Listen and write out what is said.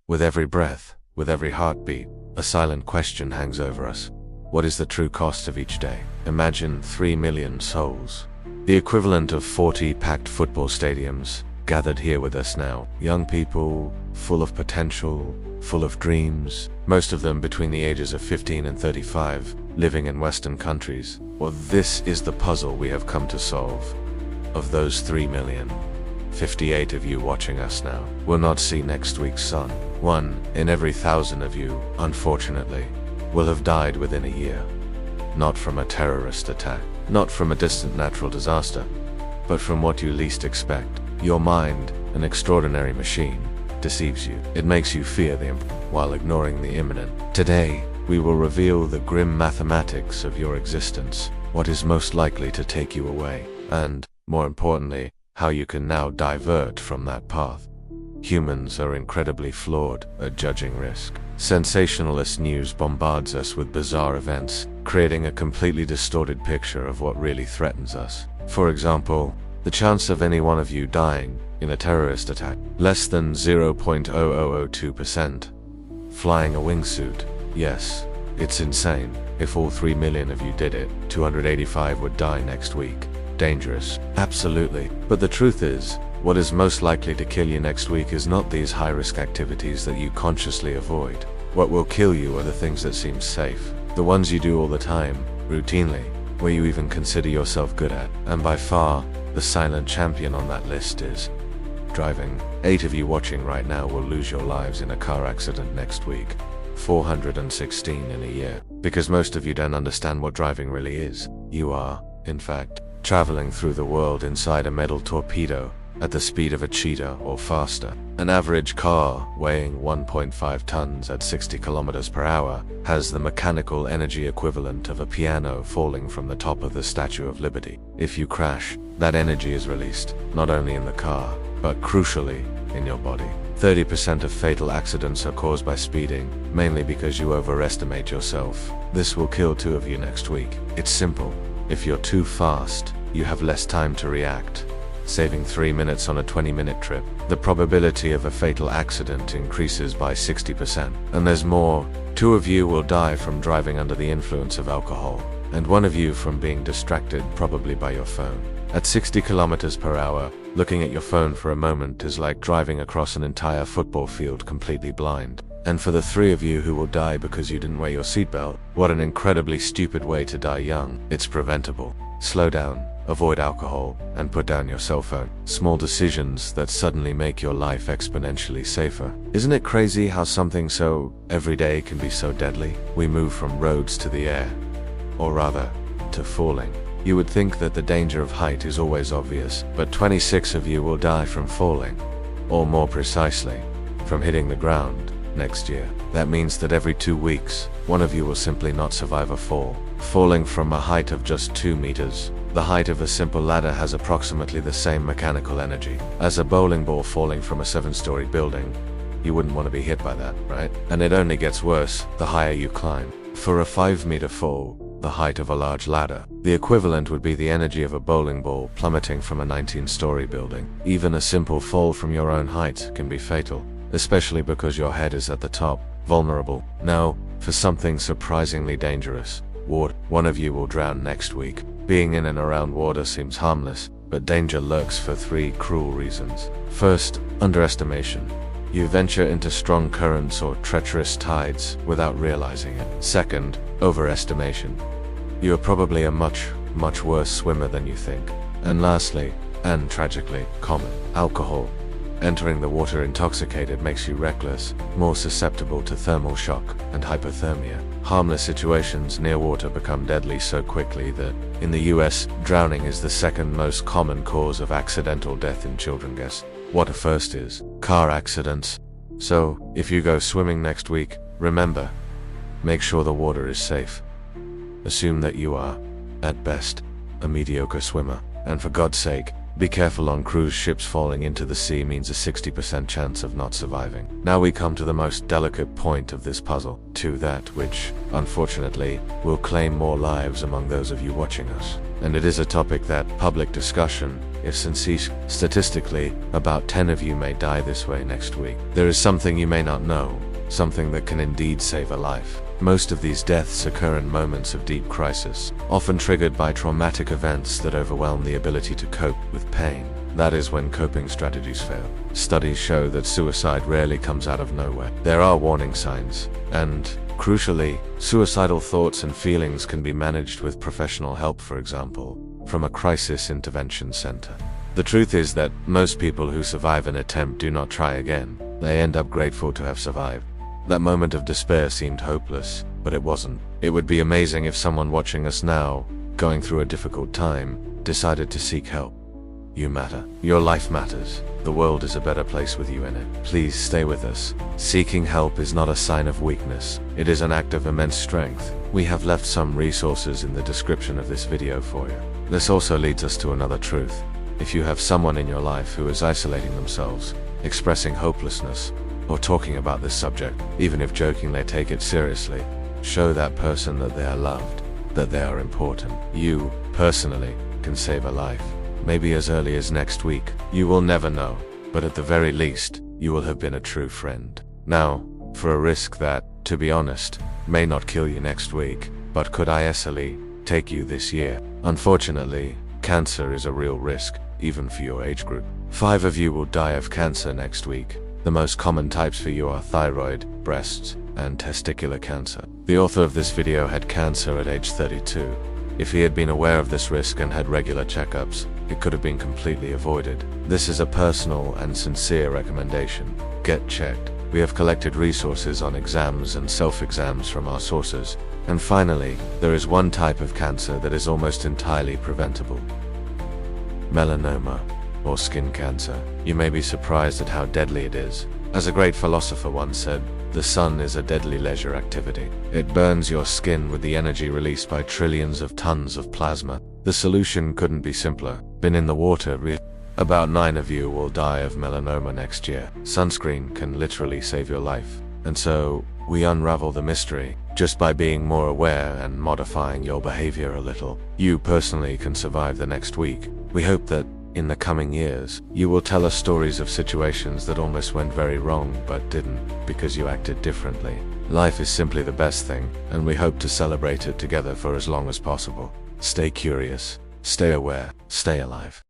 With every breath, with every heartbeat, a silent question hangs over us. What is the true cost of each day? Imagine 3 million souls. The equivalent of 40 packed football stadiums gathered here with us now. Young people, full of potential, full of dreams, most of them between the ages of 15 and 35, living in Western countries. Well, this is the puzzle we have come to solve. Of those 3 million, 58 of you watching us now will not see next week's sun. 1 in every 1,000 of you, unfortunately, will have died within a year. Not from a terrorist attack, not from a distant natural disaster, but from what you least expect. Your mind, an extraordinary machine, deceives you. It makes you fear the while ignoring the imminent. Today, we will reveal the grim mathematics of your existence, what is most likely to take you away, and, more importantly, how you can now divert from that path. Humans are incredibly flawed at judging risk. Sensationalist news bombards us with bizarre events, creating a completely distorted picture of what really threatens us. For example, the chance of any one of you dying in a terrorist attack, less than 0.0002%. Flying a wingsuit, yes, it's insane. If all 3 million of you did it, 285 would die next week. Dangerous, absolutely. But the truth is, what is most likely to kill you next week is not these high-risk activities that you consciously avoid. What will kill you are the things that seem safe, the ones you do all the time, routinely, where you even consider yourself good at. And by far, the silent champion on that list is driving. 8 of you watching right now will lose your lives in a car accident next week. 416 in a year. Because most of you don't understand what driving really is. You are, in fact, traveling through the world inside a metal torpedo at the speed of a cheetah or faster. An average car weighing 1.5 tons at 60 kilometers per hour has the mechanical energy equivalent of a piano falling from the top of the Statue of Liberty. If you crash, that energy is released, not only in the car, but crucially, in your body. 30% of fatal accidents are caused by speeding, mainly because you overestimate yourself. This will kill 2 of you next week. It's simple. If you're too fast, you have less time to react, saving 3 minutes on a 20-minute trip. The probability of a fatal accident increases by 60%. And there's more. 2 of you will die from driving under the influence of alcohol, and 1 of you from being distracted, probably by your phone. At 60 kilometers per hour, looking at your phone for a moment is like driving across an entire football field completely blind. And for the 3 of you who will die because you didn't wear your seatbelt, what an incredibly stupid way to die young. It's preventable. Slow down, avoid alcohol, and put down your cell phone. Small decisions that suddenly make your life exponentially safer. Isn't it crazy how something so everyday can be so deadly? We move from roads to the air, or rather, to falling. You would think that the danger of height is always obvious, but 26 of you will die from falling, or more precisely, from hitting the ground next year. That means that every 2 weeks, 1 of you will simply not survive a fall. Falling from a height of just 2 meters, the height of a simple ladder has approximately the same mechanical energy as a bowling ball falling from a 7-story building. You wouldn't want to be hit by that, right? And it only gets worse the higher you climb. For a 5-meter fall, the height of a large ladder, the equivalent would be the energy of a bowling ball plummeting from a 19-story building. Even a simple fall from your own height can be fatal, especially because your head is at the top, vulnerable. Now, for something surprisingly dangerous. Water. 1 of you will drown next week. Being in and around water seems harmless, but danger lurks for 3 cruel reasons. First, underestimation. You venture into strong currents or treacherous tides without realizing it. Second, overestimation. You are probably a much worse swimmer than you think. And lastly, and tragically, common, alcohol. Entering the water intoxicated makes you reckless, more susceptible to thermal shock and hypothermia. Harmless situations near water become deadly so quickly that, in the US, drowning is the 2nd most common cause of accidental death in children. Guess what a first is? Car accidents. So, if you go swimming next week, remember, make sure the water is safe. Assume that you are, at best, a mediocre swimmer. And for God's sake, be careful on cruise ships. Falling into the sea means a 60% chance of not surviving. Now we come to the most delicate point of this puzzle, to that which, unfortunately, will claim more lives among those of you watching us. And it is a topic that public discussion if sincere. Statistically, about 10 of you may die this way next week. There is something you may not know, something that can indeed save a life. Most of these deaths occur in moments of deep crisis, often triggered by traumatic events that overwhelm the ability to cope with pain. That is when coping strategies fail. Studies show that suicide rarely comes out of nowhere. There are warning signs, and, crucially, suicidal thoughts and feelings can be managed with professional help, for example, from a crisis intervention center. The truth is that most people who survive an attempt do not try again. They end up grateful to have survived. That moment of despair seemed hopeless, but it wasn't. It would be amazing if someone watching us now, going through a difficult time, decided to seek help. You matter. Your life matters. The world is a better place with you in it. Please stay with us. Seeking help is not a sign of weakness. It is an act of immense strength. We have left some resources in the description of this video for you. This also leads us to another truth. If you have someone in your life who is isolating themselves, expressing hopelessness, or talking about this subject, even if jokingly, take it seriously. Show that person that they are loved, that they are important. You, personally, can save a life. Maybe as early as next week. You will never know, but at the very least, you will have been a true friend. Now, for a risk that, to be honest, may not kill you next week, but could easily take you this year. Unfortunately, cancer is a real risk, even for your age group. 5 of you will die of cancer next week. The most common types for you are thyroid, breast, and testicular cancer. The author of this video had cancer at age 32. If he had been aware of this risk and had regular checkups, it could have been completely avoided. This is a personal and sincere recommendation. Get checked. We have collected resources on exams and self-exams from our sources. And finally, there is one type of cancer that is almost entirely preventable. Melanoma, or skin cancer. You may be surprised at how deadly it is. As a great philosopher once said, the sun is a deadly leisure activity. It burns your skin with the energy released by trillions of tons of plasma. The solution couldn't be simpler. Been in the water. About 9 of you will die of melanoma next year. Sunscreen can literally save your life. And so, we unravel the mystery. Just by being more aware and modifying your behavior a little, you personally can survive the next week. We hope that, in the coming years, you will tell us stories of situations that almost went very wrong but didn't, because you acted differently. Life is simply the best thing, and we hope to celebrate it together for as long as possible. Stay curious, stay aware, stay alive.